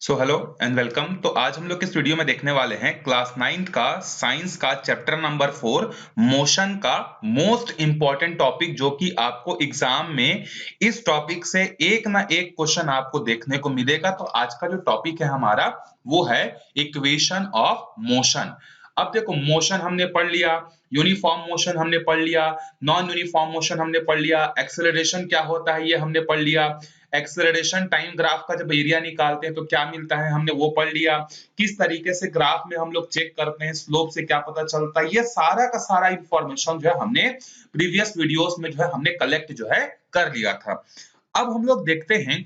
So hello and welcome. तो आज हम लोग इस वीडियो में देखने वाले हैं क्लास 9 का साइंस का चैप्टर नंबर 4 मोशन का मोस्ट इंपॉर्टेंट टॉपिक, जो कि आपको एग्जाम में इस टॉपिक से एक ना एक क्वेश्चन आपको देखने को मिलेगा। तो आज का जो टॉपिक है हमारा वो है इक्वेशन ऑफ मोशन। अब देखो, मोशन हमने पढ़ लिया, यूनिफॉर्म मोशन हमने पढ़ लिया, नॉन यूनिफॉर्म मोशन हमने पढ़ लिया, एक्सेलरेशन क्या होता है ये हमने पढ़ लिया, एक्सेलरेशन टाइम ग्राफ का जब एरिया निकालते हैं तो क्या मिलता है हमने वो पढ़ लिया, किस तरीके से ग्राफ में हम लोग चेक करते हैं स्लोप से क्या पता चलता है, ये सारा का सारा इंफॉर्मेशन जो है हमने प्रीवियस वीडियोस में जो है हमने कलेक्ट जो है कर लिया था। अब हम लोग देखते हैं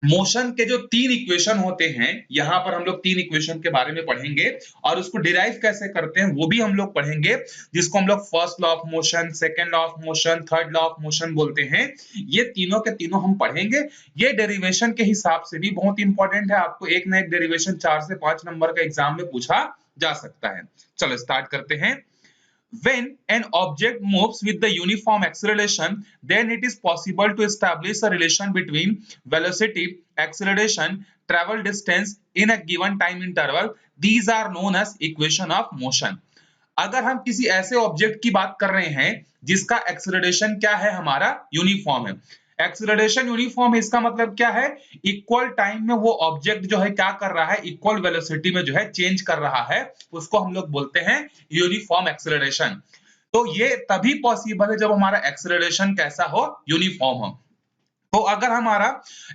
मोशन के जो तीन इक्वेशन होते हैं, यहां पर हम लोग तीन इक्वेशन के बारे में पढ़ेंगे और उसको डिराइव कैसे करते हैं वो भी हम लोग पढ़ेंगे, जिसको हम लोग first law of motion, second law of motion, third law of motion बोलते हैं। ये तीनों के तीनों हम पढ़ेंगे। ये डेरिवेशन के हिसाब से भी बहुत इंपॉर्टेंट है, आपको एक ना एक डेरिवेशन 4 से 5 नंबर का एग्जाम में पूछा जा सकता है। चलो स्टार्ट करते हैं। When an object moves with the uniform acceleration, then it is possible to establish a relation between velocity, acceleration, travel distance in a given time interval. These are known as equation of motion. अगर हम किसी ऐसे object की बात कर रहे हैं जिसका एक्सेलरेशन क्या है, हमारा यूनिफॉर्म है, एक्सेलरेशन यूनिफॉर्म है, इसका मतलब क्या है, इक्वल टाइम में वो ऑब्जेक्ट जो है क्या कर रहा है, इक्वल वेलोसिटी में जो है चेंज कर रहा है, उसको हम लोग बोलते हैं यूनिफॉर्म एक्सेलरेशन। तो ये तभी पॉसिबल है जब हमारा एक्सेलरेशन कैसा हो, यूनिफॉर्म हो। तो अगर हमारा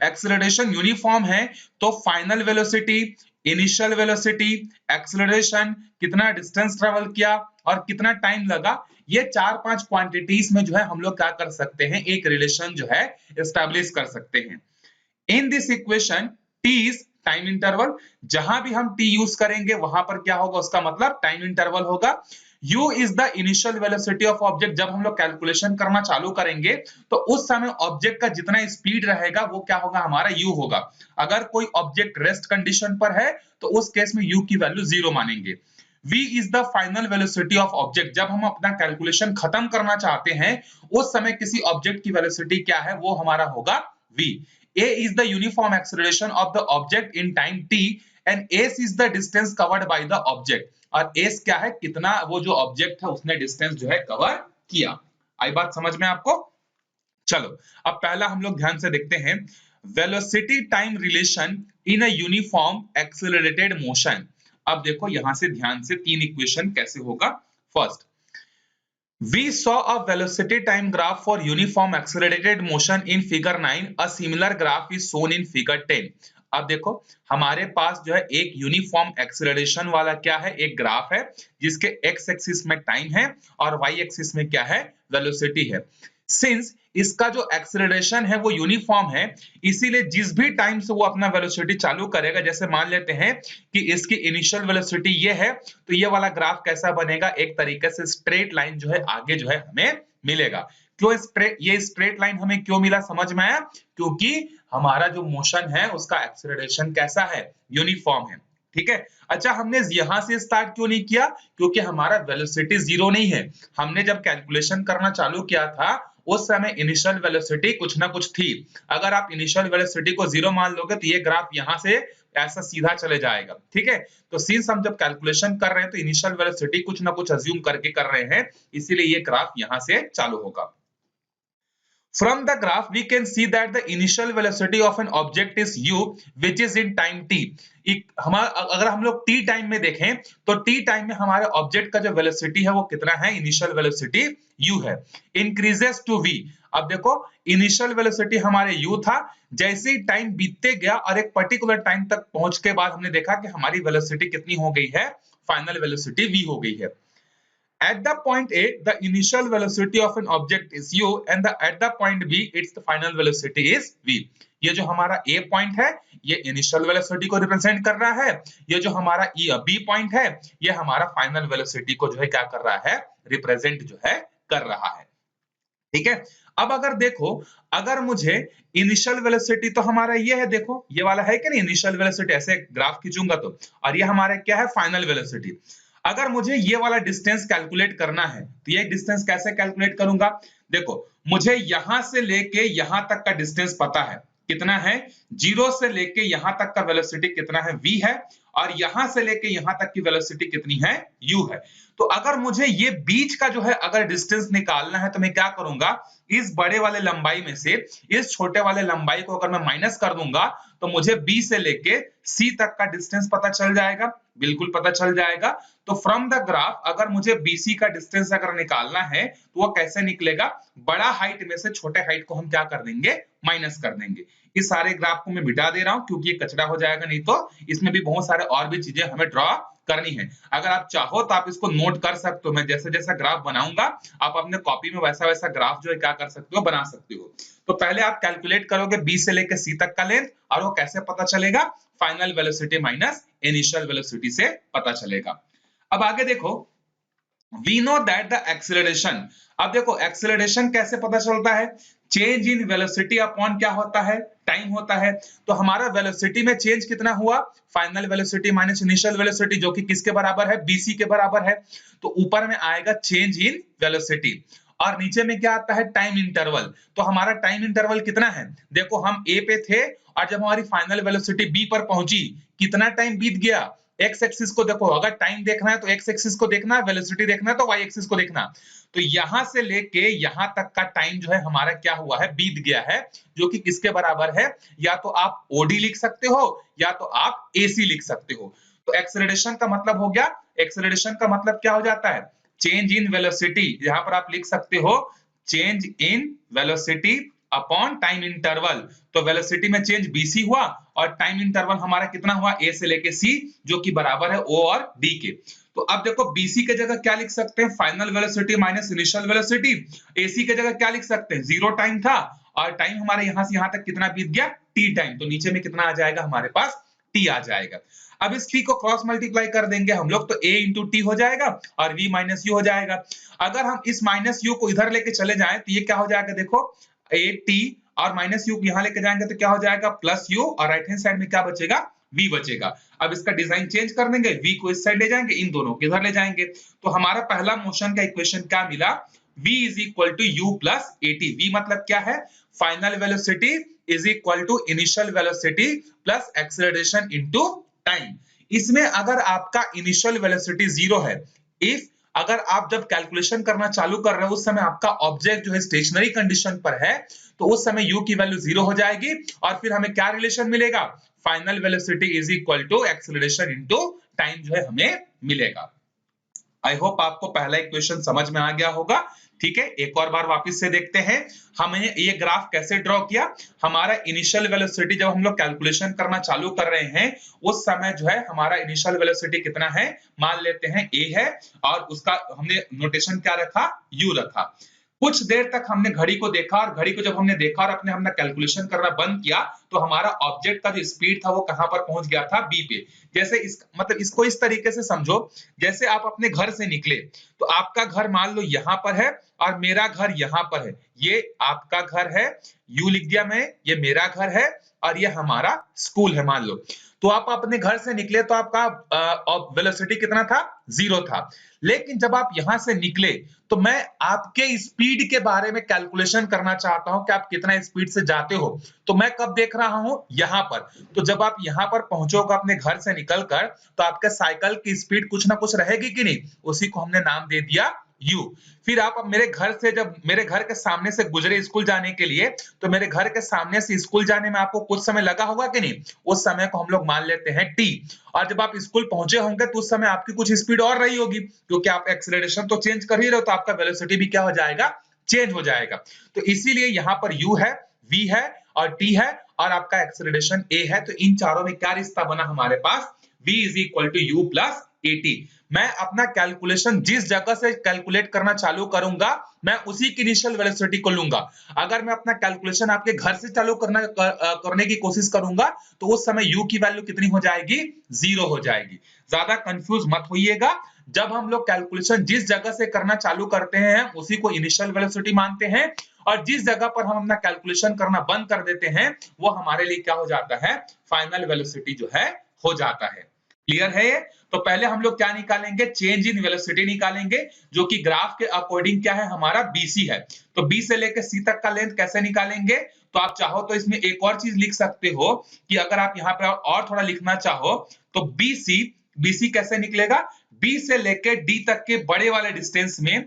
एक्सेलरेशन यूनिफॉर्म है तो final velocity, initial velocity, acceleration, कितना डिस्टेंस ट्रेवल किया और कितना टाइम लगा, ये 4-5 क्वांटिटीज में जो है हम लोग क्या कर सकते हैं, एक रिलेशन जो है एस्टैब्लिश कर सकते हैं। In this equation T is time interval, जहां भी हम टी यूज करेंगे वहां पर क्या होगा, उसका मतलब टाइम इंटरवल होगा। u is the initial velocity of object, जब हम लोग कैलकुलेशन करना चालू करेंगे तो उस समय ऑब्जेक्ट का जितना स्पीड रहेगा वो क्या होगा, हमारा u होगा। अगर कोई ऑब्जेक्ट रेस्ट कंडीशन पर है तो उस केस में u की वैल्यू 0 मानेंगे। v is the final velocity of object, जब हम अपना कैलकुलेशन खत्म करना चाहते हैं उस समय किसी ऑब्जेक्ट की वेलोसिटी क्या है, वो हमारा होगा v। a is the uniform acceleration of the object in time t and s is the distance covered by the object, और s क्या है, कितना वो जो ऑब्जेक्ट है उसने डिस्टेंस जो है कवर किया। आई बात समझ में आपको? चलो अब पहला हम लोग ध्यान से देखते हैं, velocity time relation in a uniform accelerated motion. अब देखो यहां से ध्यान से तीन इक्वेशन कैसे होगा। First, we saw a velocity time graph for uniform accelerated motion in figure 9. A similar graph is shown in figure 10. अब देखो हमारे पास जो है एक यूनिफॉर्म एक्सेलरेशन वाला क्या है, एक ग्राफ है जिसके एक्स एक्सिस में टाइम है और वाई एक्सिस में क्या है, वेलोसिटी है। सिंस इसका जो एक्सेलरेशन है वो यूनिफॉर्म है, इसीलिए जिस भी टाइम से वो अपना वेलोसिटी चालू करेगा, जैसे मान लेते हैं कि इसकी इनिशियल वेलोसिटी ये है, तो ये वाला ग्राफ कैसा बनेगा, एक तरीके से स्ट्रेट लाइन जो है आगे जो है हमें मिलेगा। क्यों स्ट्रेट, ये स्ट्रेट लाइन हमें क्यों मिला, समझ में आया? क्योंकि हमारा जो मोशन है उसका एक्सेलरेशन कैसा है, यूनिफॉर्म है। ठीक है। अच्छा, हमने यहां से स्टार्ट क्यों नहीं किया, क्योंकि हमारा वेलोसिटी 0 नहीं है। हमने जब कैलकुलेशन करना चालू किया था उस समय इनिशियल वेलोसिटी कुछ ना कुछ थी। अगर आप इनिशियल वेलोसिटी को 0 मान लोगे तो ये ग्राफ यहां से ऐसा सीधा चले जाएगा। ठीक है। तो सिंस हम जब कैलकुलेशन कर रहे हैं तो इनिशियल वेलोसिटी कुछ ना कुछ अज्यूम करके कर रहे हैं, इसीलिए ये ग्राफ यहां से चालू होगा। From the graph we can see that the initial velocity of an object is u which is in time t. अगर हम लोग t टाइम में देखें तो t टाइम में हमारे ऑब्जेक्ट का जो वेलोसिटी है वो कितना है, इनिशियल वेलोसिटी u है, इंक्रीजेस टू v। अब देखो इनिशियल वेलोसिटी हमारे u था, जैसे ही टाइम बीतते गया और एक पर्टिकुलर टाइम तक पहुंच के बाद हमने देखा कि हमारी वेलोसिटी कितनी हो गई है, फाइनल वेलोसिटी v हो गई है। At the point A, the initial velocity of an object is u and at the point B, its final velocity is v. ये जो हमारा A पॉइंट है ये इनिशियल वेलोसिटी को रिप्रेजेंट कर रहा है, ये जो हमारा B पॉइंट है ये हमारा फाइनल वेलोसिटी को जो है क्या कर रहा है, रिप्रेजेंट जो है कर रहा है। ठीक है। अब अगर देखो, अगर मुझे इनिशियल वेलोसिटी तो हमारा ये है, देखो ये वाला है कि नहीं, इनिशियल वेलोसिटी ऐसे ग्राफ खींचूंगा तो, और ये हमारा क्या है, फाइनल वेलोसिटी। अगर मुझे ये वाला डिस्टेंस कैलकुलेट करना है तो ये डिस्टेंस कैसे कैलकुलेट करूंगा, देखो मुझे यहां से लेके यहां तक का डिस्टेंस पता है, कितना है, जीरो से लेके यहां तक का वेलोसिटी कितना है, v है, और यहां से लेके यहां तक की वेलोसिटी कितनी है, u है। तो अगर मुझे ये बीच का जो है अगर डिस्टेंस निकालना है तो मैं क्या करूंगा, इस बड़े वाले लंबाई में से इस छोटे वाले लंबाई को अगर मैं माइनस कर दूंगा तो मुझे b से लेके c तक का डिस्टेंस पता चल जाएगा, बिल्कुल पता चल जाएगा। तो फ्रॉम द ग्राफ अगर मुझे BC का डिस्टेंस अगर निकालना है तो वो कैसे निकलेगा, बड़ा हाइट में से छोटे हाइट को हम क्या कर देंगे, माइनस कर देंगे। इस सारे ग्राफ को मैं मिटा दे रहा हूं क्योंकि ये कचरा हो जाएगा, नहीं तो इसमें भी बहुत सारे और भी चीजें हमें ड्रॉ करनी है। अगर आप चाहो तो आप इसको नोट कर सकते हो, मैं जैसे जैसा ग्राफ बनाऊंगा आप अपने कॉपी में वैसा वैसा ग्राफ जो है क्या कर सकते हो, बना सकते हो। तो पहले आप कैलकुलेट करोगे B से लेकर C तक का लेंथ, और वो कैसे पता चलेगा, final velocity minus initial velocity से पता चलेगा। अब आगे देखो, we know that the acceleration, अब देखो एक्सेलरेशन कैसे पता चलता है, चेंज इन वेलोसिटी अपॉन क्या होता है, टाइम होता है। तो हमारा वेलोसिटी में चेंज कितना हुआ, final velocity minus initial velocity, जो कि किसके बराबर है, BC के बराबर है। तो ऊपर में आएगा चेंज इन वेलोसिटी, और नीचे में क्या आता है, टाइम इंटरवल। तो हमारा टाइम इंटरवल कितना है, देखो हम A पे थे और जब हमारी फाइनल वेलोसिटी B पर पहुंची कितना टाइम बीत गया, एक्स एक्सिस को देखो, अगर टाइम देखना है तो एक्स एक्सिस को देखना, वेलोसिटी देखना है तो वाई एक्सिस को देखना। तो यहां से लेके यहां तक का टाइम जो है हमारा क्या हुआ है, बीत गया है, जो कि किसके बराबर है, या तो आप ओडी लिख सकते हो या तो आप एसी लिख सकते हो। तो एक्सेलरेशन का मतलब हो गया, एक्सेलरेशन का मतलब क्या हो जाता है, चेंज इन वेलोसिटी, यहां पर आप लिख सकते हो change in velocity upon time interval. तो वेलोसिटी में चेंज BC हुआ और टाइम इंटरवल हमारा कितना हुआ, A से लेके C, जो कि बराबर है O और D के। तो अब देखो BC के जगह क्या लिख सकते हैं, final velocity minus initial velocity. AC के जगह क्या लिख सकते हैं, जीरो टाइम था और टाइम हमारे यहां से यहां तक कितना बीत गया, T टाइम। तो नीचे में कितना आ जाएगा, हमारे पास T आ जाएगा। अब इस T को क्रॉस मल्टीप्लाई कर देंगे हम लोग तो A इंटू टी हो जाएगा और V माइनस यू हो जाएगा। अगर हम इस माइनस यू को इधर लेके चले जाएं तो ये क्या हो जाएगा, देखो AT और माइनस यू यहां लेके जाएंगे तो क्या हो जाएगा, प्लस यू, और राइट हैंड साइड में क्या बचेगा, V बचेगा। अब इसका डिजाइन चेंज कर देंगे, V को इस साइड ले जाएंगे, इन दोनों को इधर ले जाएंगे। तो हमारा पहला मोशन का इक्वेशन क्या मिला, V is equal to u plus AT। V मतलब क्या है, final velocity is equal to initial velocity plus acceleration into time. इसमें अगर आपका इनिशियल वेलोसिटी जीरो है, इफ अगर आप जब कैलकुलेशन करना चालू कर रहे हो उस समय आपका ऑब्जेक्ट जो है स्टेशनरी कंडीशन पर है, तो उस समय u की वैल्यू जीरो हो जाएगी और फिर हमें क्या रिलेशन मिलेगा, final velocity is equal to acceleration into time जो है हमें मिलेगा। आई होप आपको पहला इक्वेशन समझ में आ गया होगा। ठीक है, एक और बार वापस से देखते हैं हमने ये ग्राफ कैसे ड्रॉ किया। हमारा इनिशियल वेलोसिटी जब हम लोग कैलकुलेशन करना चालू कर रहे हैं उस समय जो है हमारा इनिशियल वेलोसिटी कितना है, मान लेते हैं a है, और उसका हमने नोटेशन क्या रखा, u रखा। कुछ देर तक हमने घड़ी को देखा और घड़ी को जब हमने देखा और हमने कैलकुलेशन करना बंद किया तो हमारा ऑब्जेक्ट का जो स्पीड था वो कहां पर पहुंच गया था, बी पे। जैसे इस मतलब इसको इस तरीके से समझो, जैसे आप अपने घर से निकले तो आपका घर मान लो यहां पर है और मेरा घर यहां पर है, ये आपका घर है, यू लिख दिया मैं, ये मेरा घर है और ये हमारा स्कूल है मान लो। तो आप अपने घर से निकले तो आपका वेलोसिटी कितना था, जीरो था। लेकिन जब आप यहां से निकले तो मैं आपके स्पीड के बारे में कैलकुलेशन करना चाहता हूं कि आप कितना स्पीड से जाते हो। तो मैं कब देख रहा हूं, यहां पर। तो जब आप यहां पर पहुंचोगे अपने घर से निकलकर तो आपके साइकिल की स्पीड कुछ ना कुछ रहेगी कि नहीं, उसी को हमने नाम दे दिया u। फिर आप अब मेरे घर से जब मेरे घर के सामने से गुजरे स्कूल जाने के लिए, तो मेरे घर के सामने से स्कूल जाने में आपको कुछ समय लगा होगा कि नहीं, उस समय को हम लोग मान लेते हैं t। और जब आप स्कूल पहुंचे होंगे तो उस समय आपकी कुछ स्पीड और रही होगी, क्योंकि आप एक्सेलरेशन तो चेंज कर ही रहे हो तो आपका वेलोसिटी भी क्या हो जाएगा, चेंज हो जाएगा। तो इसीलिए यहां पर u है, v है और t है और आपका एक्सेलरेशन a है। तो इन चारों में क्या रिश्ता बना हमारे पास, v is equal to u plus AT। मैं अपना कैलकुलेशन जिस जगह से कैलकुलेट करना चालू करूंगा मैं उसी की इनिशियल वेलोसिटी को लूंगा। अगर मैं अपना कैलकुलेशन आपके घर से चालू करने की कोशिश करूंगा तो उस समय u की वैल्यू कितनी हो जाएगी, जीरो हो जाएगी। ज्यादा कंफ्यूज मत होइएगा, जब हम लोग कैलकुलेशन जिस जगह से करना चालू करते हैं उसी को इनिशियल वेलोसिटी मानते हैं, और जिस जगह पर हम अपना कैलकुलेशन करना बंद कर देते हैं वो हमारे लिए क्या हो जाता है, फाइनल वेलोसिटी जो है हो जाता है। क्लियर है ये। तो पहले हम लोग क्या निकालेंगे, चेंज इन वेलोसिटी निकालेंगे, जो कि ग्राफ के अकॉर्डिंग क्या है, हमारा BC है। तो B से लेकर C तक का लेंथ कैसे निकालेंगे, तो आप चाहो तो इसमें एक और चीज लिख सकते हो कि अगर आप यहाँ पे और थोड़ा लिखना चाहो तो BC कैसे निकलेगा, B से लेके D तक के बड़े वाले डिस्टेंस में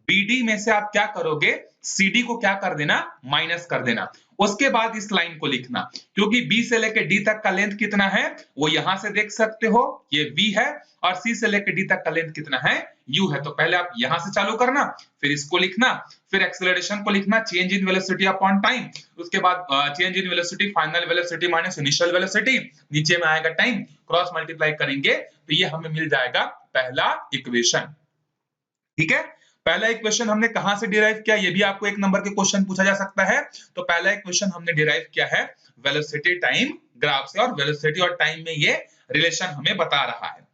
BD में से आप क्या करोगे, CD को क्या कर देना, माइनस कर देना। उसके बाद इस लाइन को लिखना, क्योंकि B से लेके D तक का लेंथ कितना है वो यहां से देख सकते हो, ये V है, और C से लेके D तक का लेंथ कितना है, U है। तो पहले आप यहां से चालू करना, फिर इसको लिखना, फिर एक्सेलरेशन को लिखना, change in velocity upon time, उसके बाद change in velocity final velocity minus initial velocity, नीचे में आएगा टाइम, क्रॉस मल्टीप्लाई करेंगे तो ये हमें मिल जाएगा पहला इक्वेशन। ठीक है, पहला इक्वेशन हमने कहां से डिराइव किया, ये भी आपको एक नंबर के क्वेश्चन पूछा जा सकता है। तो पहला इक्वेशन हमने डिराइव किया है वेलोसिटी टाइम ग्राफ से, और वेलोसिटी और टाइम में ये रिलेशन हमें बता रहा है।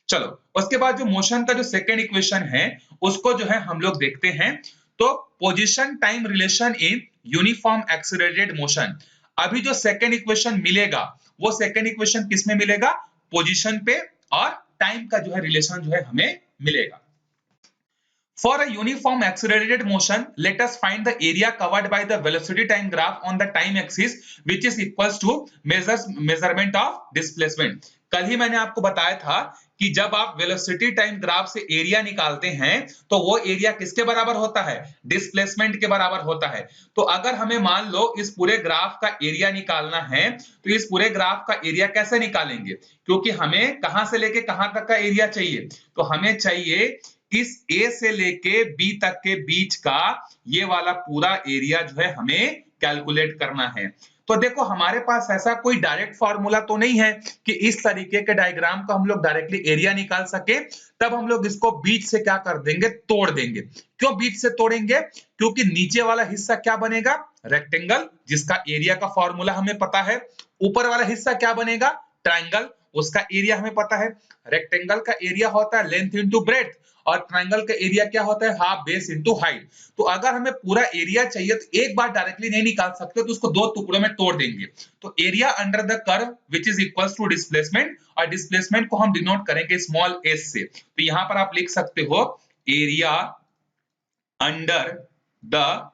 चलो उसके बाद जो मोशन का जो सेकंड इक्वेशन है उसको जो है हम लोग देखते हैं। तो position time relation in uniform accelerated motion, अभी जो सेकंड इक्वेशन मिलेगा वो सेकंड इक्वेशन किसमें मिलेगा, पोजीशन पे, और टाइम का जो है रिलेशन जो है हमें मिलेगा। For a uniform accelerated motion, let us find the area covered by the velocity time graph on the time axis, which is equals to measurement of displacement. कल ही मैंने आपको बताया था कि जब आप वेलोसिटी टाइम ग्राफ से एरिया निकालते हैं तो वो एरिया किसके बराबर होता है, डिस्प्लेसमेंट के बराबर होता है। तो अगर हमें मान लो इस पूरे ग्राफ का एरिया निकालना है तो इस पूरे ग्राफ का एरिया कैसे निकालेंगे, क्योंकि हमें कहां से लेके कहां तक का एरिया चाहिए, तो हमें चाहिए इस A से लेके B तक के बीच का ये वाला पूरा एरिया जो है हमें कैलकुलेट करना है। तो देखो हमारे पास ऐसा कोई डायरेक्ट फॉर्मूला तो नहीं है कि इस तरीके के डायग्राम का हम लोग डायरेक्टली एरिया निकाल सके, तब हम लोग इसको बीच से क्या कर देंगे, तोड़ देंगे। क्यों बीच से तोड़ेंगे, क्योंकि नीचे वाला हिस्सा क्या बनेगा, रेक्टेंगल, जिसका एरिया का फॉर्मूला हमें पता है। ऊपर वाला हिस्सा क्या बनेगा, ट्रायंगल, उसका एरिया हमें पता है। रेक्टेंगल का एरिया होता है लेंथ इंटू ब्रेड्थ, और ट्रायंगल का एरिया क्या होता है, हाफ बेस इंटू हाइट। तो अगर हमें पूरा एरिया चाहिए तो एक बार डायरेक्टली नहीं निकाल सकते, तो उसको दो टुकड़ों में तोड़ देंगे। तो area under the curve which is equals to displacement, और डिस्प्लेसमेंट को हम डिनोट करेंगे स्मॉल s से। तो यहां पर आप लिख सकते हो area under the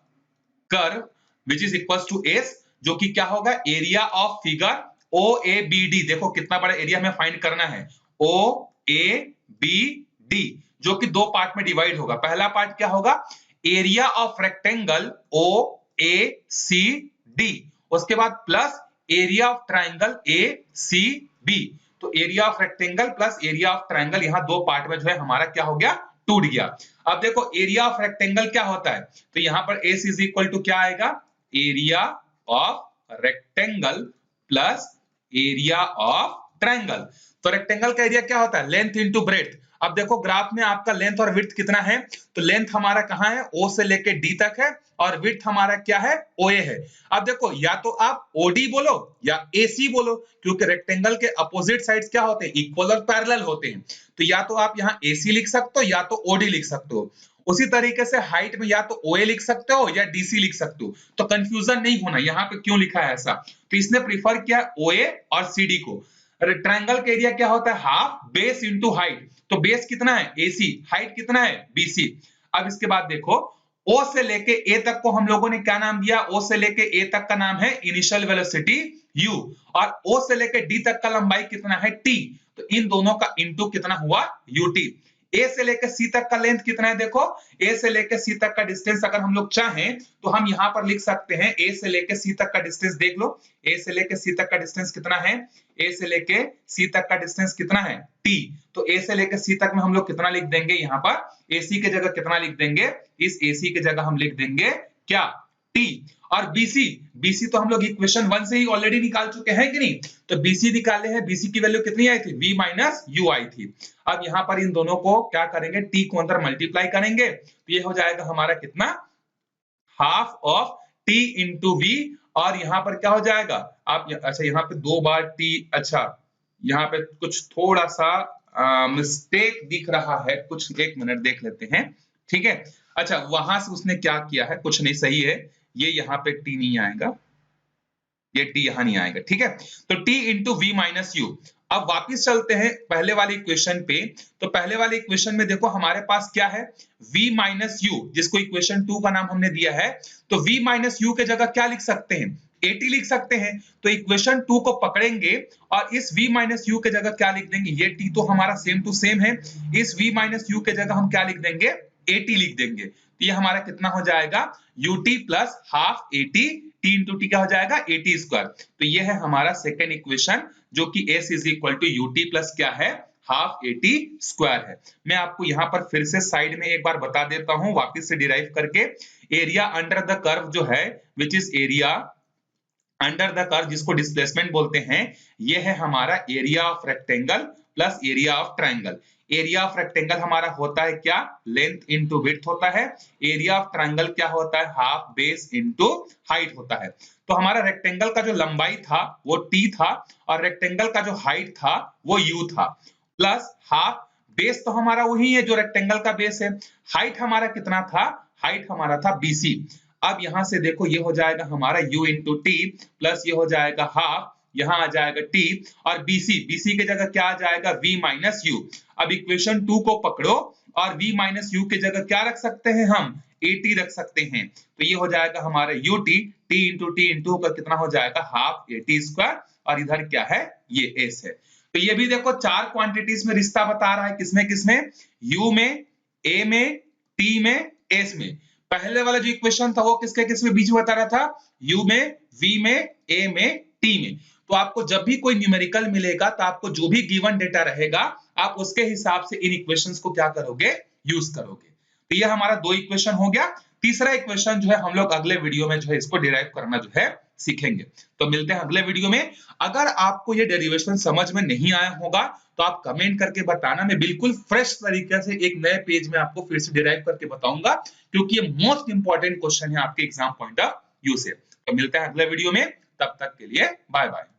curve which is equals to s, जो कि क्या होगा, एरिया ऑफ फिगर OABD। देखो कितना बड़ा एरिया हमें फाइंड करना है, OABD, जो कि दो पार्ट में डिवाइड होगा। पहला पार्ट क्या होगा, एरिया ऑफ रेक्टेंगल OACD, उसके बाद plus area of triangle ACB। तो area of rectangle plus area of triangle, यहां दो पार्ट में जो है हमारा क्या हो गया, टूट गया। अब देखो एरिया ऑफ रेक्टेंगल क्या होता है, तो यहां पर S इज इक्वल टू क्या आएगा, area of rectangle plus area of triangle. तो रेक्टेंगल का एरिया क्या होता है, लेंथ इंटू ब्रेड्थ। अब देखो ग्राफ में आपका लेंथ और विड्थ कितना है, तो लेंथ हमारा कहां है, O से लेके D तक है, और विड्थ हमारा क्या है, OA है। अब देखो या तो आप OD बोलो या AC बोलो, क्योंकि रेक्टेंगल के अपोजिट साइड्स क्या होते हैं, इक्वल और पैरेलल होते हैं। तो या तो आप यहाँ AC लिख सकते हो या तो OD लिख सकते हो। उसी तरीके से हाइट में या तो OA लिख सकते हो या DC लिख सकते हो। तो कंफ्यूजन नहीं होना, यहाँ पे क्यों लिखा है ऐसा, तो इसने प्रीफर किया OA और CD को। ट्रायंगल का एरिया क्या होता है, हाफ बेस इंटू हाइट। तो बेस कितना है AC, हाइट कितना है BC। अब इसके बाद देखो O से लेके A तक को हम लोगों ने क्या नाम दिया, O से लेके A तक का नाम है इनिशियल वेलोसिटी U, और O से लेके D तक का लंबाई कितना है T। तो इन दोनों का इंटू कितना हुआ UT। A से लेकर C तक का लेंथ कितना है, देखो A से लेकर C तक का डिस्टेंस अगर हम लोग चाहें तो हम यहां पर लिख सकते हैं A से लेकर C तक का डिस्टेंस, देख लो A से लेकर C तक का डिस्टेंस कितना है, A से लेकर C तक का डिस्टेंस कितना है T। तो A से लेकर C तक में हम लोग कितना लिख देंगे, यहाँ पर AC की जगह कितना लिख देंगे, इस AC की जगह हम लिख देंगे क्या, T। और BC तो हम लोग इक्वेशन 1 से ही ऑलरेडी निकाल चुके हैं कि नहीं, तो BC निकाले हैं, BC की वैल्यू कितनी आई थी, V माइनस U आई थी। अब यहाँ पर इन दोनों को क्या करेंगे, T को अंदर मल्टीप्लाई करेंगे, तो ये हो जाएगा हमारा कितना, half of T into V, और यहाँ पर क्या हो जाएगा, आप अच्छा यहाँ पे दो बार T, अच्छा यहाँ पे कुछ थोड़ा सा मिस्टेक दिख रहा है कुछ, एक मिनट देख लेते हैं, ठीक है। अच्छा वहां से उसने क्या किया है, कुछ नहीं, सही है, ये यहाँ पे T नहीं आएगा, ये T यहाँ नहीं आएगा, ठीक है। तो T into V minus U। अब वापिस चलते हैं पहले वाले इक्वेशन पे। तो पहले वाले इक्वेशन में देखो हमारे पास क्या है, V माइनस U, जिसको इक्वेशन 2 का नाम हमने दिया है। तो V माइनस U के जगह क्या लिख सकते हैं, 80 लिख सकते हैं। तो इक्वेशन 2 को पकड़ेंगे और इस v माइनस यू के जगह क्या लिख देंगे, ये t तो हमारा सेम टू सेम है, इस v माइनस यू के जगह हम क्या लिख देंगे, 80 लिख देंगे। तो ये हमारा कितना हो जाएगा, ut plus half 80, t into T क्या हो जाएगा, 80 स्क्वायर। तो ये है हमारा सेकेंड इक्वेशन, जो कि s is equal to ut plus क्या है, हाफ 80 स्क्वायर है। मैं आपको यहाँ पर फिर से साइड में एक बार बता देता हूं वापस से डिराइव करके। एरिया अंडर द कर्व जो है, which is area under the curve, जिसको डिस्प्लेसमेंट बोलते हैं, ये है हमारा area of rectangle plus area of triangle. Area of rectangle हमारा होता है क्या, लेंथ इनटू विड्थ होता है। एरिया ऑफ ट्रायंगल क्या होता है, हाफ बेस इनटू हाइट होता है। तो हमारा रेक्टेंगल का जो लंबाई था वो t था, और रेक्टेंगल का जो हाइट था वो u था, प्लस हाफ बेस तो हमारा वही है जो रेक्टेंगल का बेस है। हाइट हमारा कितना था, हाइट हमारा था BC। अब यहां से देखो ये हो जाएगा हमारा u इंटू टी, प्लस ये हो जाएगा हाफ, यहां आ जाएगा t, और BC के जगह क्या आ जाएगा, v माइनस यू। अब इक्वेशन 2 को पकड़ो और v माइनस यू के जगह क्या रख सकते हैं हम, 80 रख सकते हैं। तो ये हो जाएगा हमारा ut, t इंटू का कितना हो जाएगा, हाफ 80 स्क्वायर, और इधर क्या है, ये s है। तो ये भी देखो चार क्वांटिटीज में रिश्ता बता रहा है, किसमें किसमें, u में, a में, t में, s में। पहले वाला जो इक्वेशन था वो किसके किसमें बीच में बता रहा था, u में, v में, a में, t में। तो आपको जब भी कोई न्यूमेरिकल मिलेगा तो आपको जो भी गिवन डेटा रहेगा आप उसके हिसाब से इन इक्वेशंस को क्या करोगे, यूज करोगे। तो ये हमारा 2 इक्वेशन हो गया। तीसरा इक्वेशन जो है हम लोग अगले वीडियो में जो है इसको डिराइव करना जो है सीखेंगे। तो मिलते हैं अगले वीडियो में। अगर आपको ये डेरिवेशन समझ में नहीं आया होगा तो आप कमेंट करके बताना, मैं बिल्कुल फ्रेश तरीके से एक नए पेज में आपको फिर से डिराइव करके बताऊंगा, क्योंकि ये मोस्ट इंपॉर्टेंट क्वेश्चन है आपके एग्जाम पॉइंट ऑफ व्यू से। तो मिलते हैं अगले वीडियो में, तब तक के लिए बाय बाय।